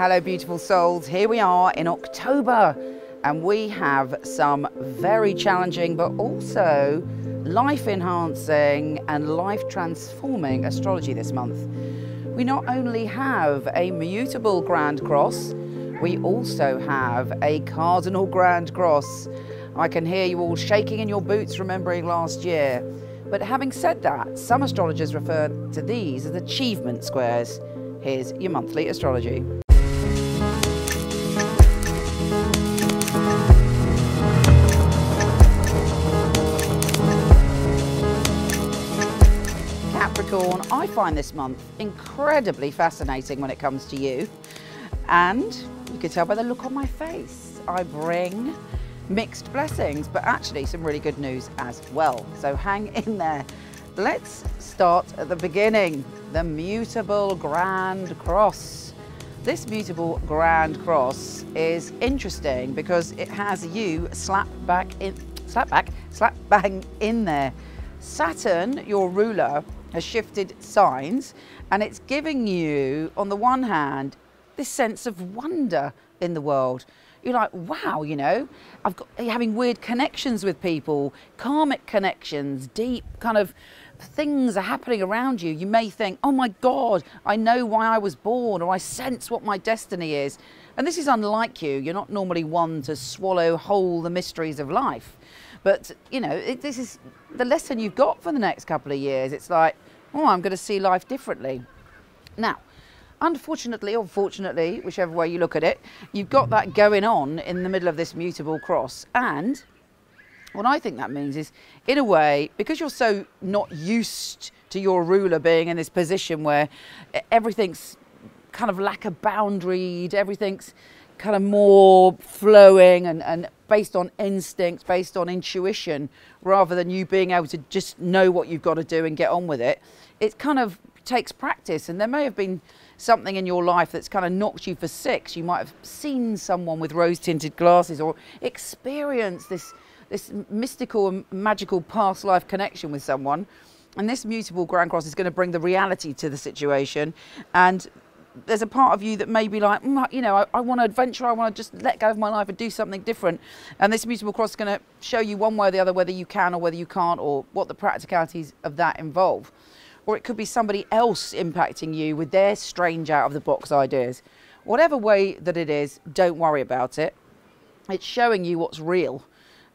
Hello beautiful souls, here we are in October and we have some very challenging but also life enhancing and life transforming astrology this month. We not only have a Mutable Grand Cross, we also have a Cardinal Grand Cross. I can hear you all shaking in your boots remembering last year. But having said that, some astrologers refer to these as achievement squares. Here's your monthly astrology. Capricorn, I find this month incredibly fascinating when it comes to you. And you can tell by the look on my face, I bring mixed blessings, but actually some really good news as well. So hang in there. Let's start at the beginning. The Mutable Grand Cross. This Mutable Grand Cross is interesting because it has you slap bang in there. Saturn, your ruler, has shifted signs and it's giving you, on the one hand, this sense of wonder in the world. You're like, wow, you know, you're having weird connections with people, karmic connections, deep kind of things are happening around you. You may think, oh my God, I know why I was born, or I sense what my destiny is. And this is unlike you. You're not normally one to swallow whole the mysteries of life. But, you know, this is the lesson you've got for the next couple of years. It's like, oh, I'm going to see life differently. Now, unfortunately or fortunately, whichever way you look at it, you've got that going on in the middle of this Mutable Cross. And what I think that means is, in a way, because you're so not used to your ruler being in this position where everything's kind of lack of boundary, everything's kind of more flowing and based on instinct, based on intuition, rather than you being able to just know what you've got to do and get on with it, it kind of takes practice. And there may have been something in your life that's kind of knocked you for six. You might have seen someone with rose-tinted glasses or experienced this mystical and magical past life connection with someone. And this Mutable Grand Cross is going to bring the reality to the situation. And there's a part of you that may be like, you know, I want to adventure, I want to just let go of my life and do something different. And this Mutable Cross is going to show you one way or the other whether you can or whether you can't, or what the practicalities of that involve. Or it could be somebody else impacting you with their strange out-of-the-box ideas. Whatever way that it is, don't worry about it. It's showing you what's real.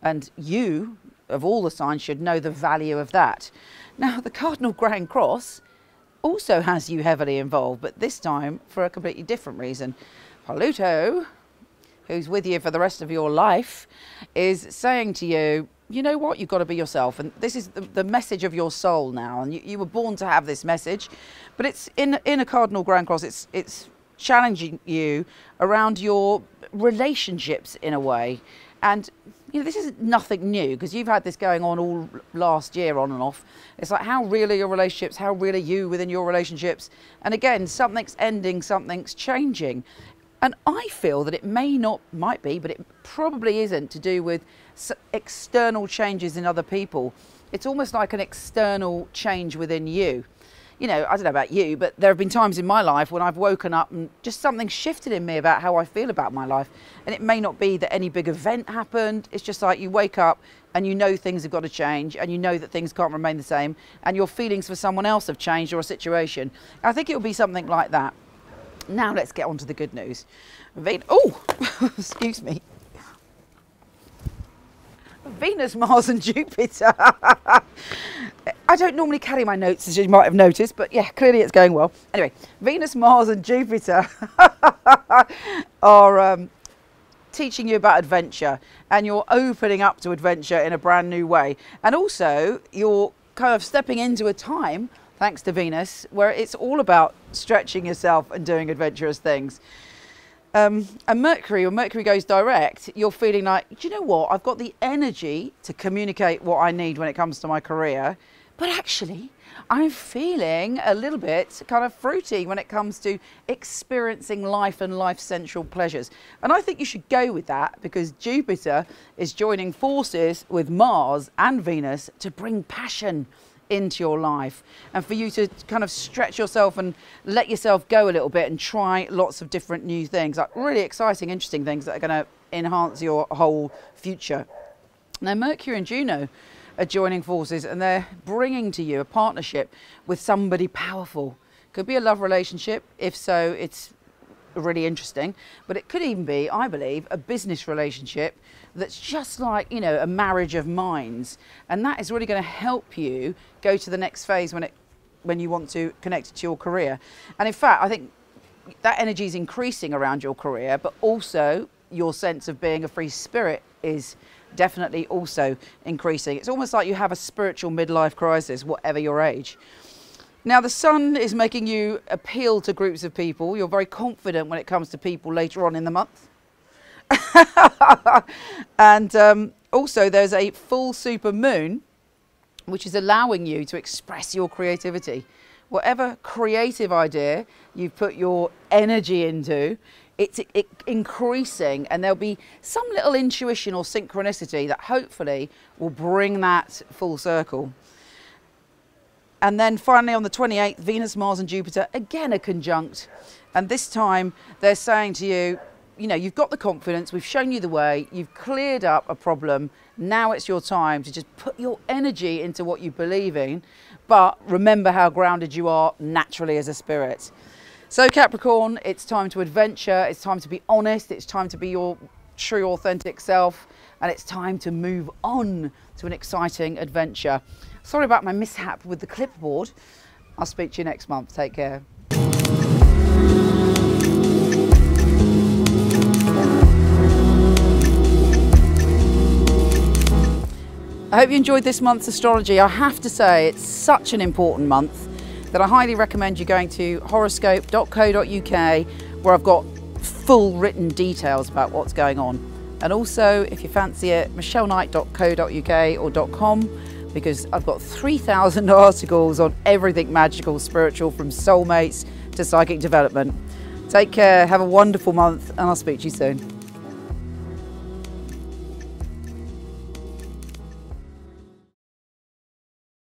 And you, of all the signs, should know the value of that. Now, the Cardinal Grand Cross also has you heavily involved, but this time for a completely different reason. Pluto, who's with you for the rest of your life, is saying to you, you know what, you've got to be yourself. And this is the message of your soul now. And you were born to have this message, but it's in a Cardinal Grand Cross, it's challenging you around your relationships in a way. And you know, this is nothing new because you've had this going on all last year on and off. It's like, how real are your relationships? How real are you within your relationships? And again, something's ending, something's changing. And I feel that it might be, but it probably isn't to do with external changes in other people. It's almost like an external change within you. You know, I don't know about you, but there have been times in my life when I've woken up and just something shifted in me about how I feel about my life. And it may not be that any big event happened. It's just like you wake up and you know things have got to change and you know that things can't remain the same and your feelings for someone else have changed or a situation. I think it'll be something like that. Now let's get on to the good news. Oh, excuse me. Venus, Mars and Jupiter. I don't normally carry my notes, as you might have noticed, but yeah, clearly it's going well. Anyway, Venus, Mars and Jupiter are teaching you about adventure, and you're opening up to adventure in a brand new way. And also, you're kind of stepping into a time, thanks to Venus, where it's all about stretching yourself and doing adventurous things. And Mercury, when Mercury goes direct, you're feeling like, do you know what? I've got the energy to communicate what I need when it comes to my career. But actually, I'm feeling a little bit kind of fruity when it comes to experiencing life and life's central pleasures. And I think you should go with that because Jupiter is joining forces with Mars and Venus to bring passion into your life, and for you to kind of stretch yourself and let yourself go a little bit and try lots of different new things, like really exciting, interesting things that are going to enhance your whole future. Now, Mercury and Juno are joining forces, and they're bringing to you a partnership with somebody powerful. Could be a love relationship. If so, it's really interesting, but it could even be, I believe, a business relationship that's just like, you know, a marriage of minds, and that is really going to help you go to the next phase when you want to connect it to your career. And in fact, I think that energy is increasing around your career, but also your sense of being a free spirit is definitely also increasing. It's almost like you have a spiritual midlife crisis, whatever your age. Now, the sun is making you appeal to groups of people. You're very confident when it comes to people later on in the month. And also there's a full super moon, which is allowing you to express your creativity. Whatever creative idea you've put your energy into, it's increasing, and there'll be some little intuition or synchronicity that hopefully will bring that full circle. And then finally on the 28th, Venus, Mars and Jupiter, again a conjunct. And this time they're saying to you, you know, you've got the confidence, we've shown you the way, you've cleared up a problem, now it's your time to just put your energy into what you believe in, but remember how grounded you are naturally as a spirit. So Capricorn, it's time to adventure, it's time to be honest, it's time to be your true authentic self, and it's time to move on to an exciting adventure. Sorry about my mishap with the clipboard. I'll speak to you next month. Take care. I hope you enjoyed this month's astrology. I have to say it's such an important month that I highly recommend you going to horoscope.co.uk, where I've got full written details about what's going on. And also, if you fancy it, michelleknight.co.uk or .com, because I've got 3,000 articles on everything magical, spiritual, from soulmates to psychic development. Take care, have a wonderful month, and I'll speak to you soon.